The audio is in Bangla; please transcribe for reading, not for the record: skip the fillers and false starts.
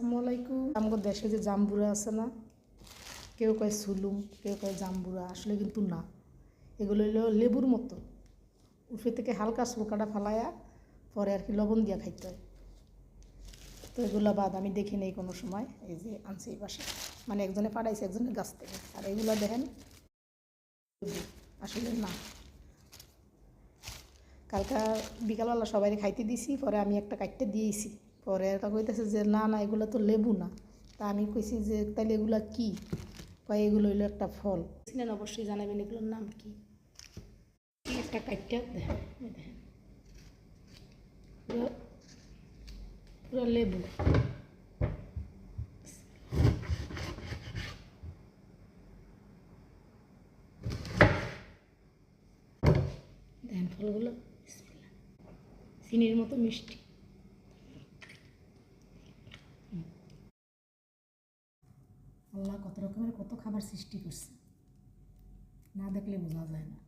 আসসালামু আলাইকুম। আমাদের দেশে যে জাম্বুরা আছে না, কেউ কয় সুলুম, কেউ কয় জাম্বুরা, আসলে কিন্তু না, এগুলো হলো লেবুর মতো। উপরে থেকে হালকা ছোকাটা ফালায়া পরে আর কি লবণ দিয়া খাইতে হয়। তো এগুলো বাদ আমি দেখি নেই কোনো সময়। এই যে আনছি এই বাসা, মানে একজনে পাঠাইছে একজনের গাছ থেকে। আর এগুলো দেখেন আসলে না। কালকা বিকালবেলা সবাই খাইতে দিছি, পরে আমি একটা কাটতে দিয়েছি। পরে এটা কইতেছে যে না না এগুলো তো লেবু না। তা আমি কইছি যে তাহলে এগুলো কী? কয় এগুলো হইলো একটা ফল। ছিলেন অবশ্যই জানাবেন এগুলোর নাম কি। একটা কাটতে দেখেন, দেখেন পুরো পুরো লেবু। দেখেন ফলগুলো চিনির মতো মিষ্টি। আল্লাহ কত রকমের কত খাবার সৃষ্টি করছে, না দেখলে বোঝা যায় না।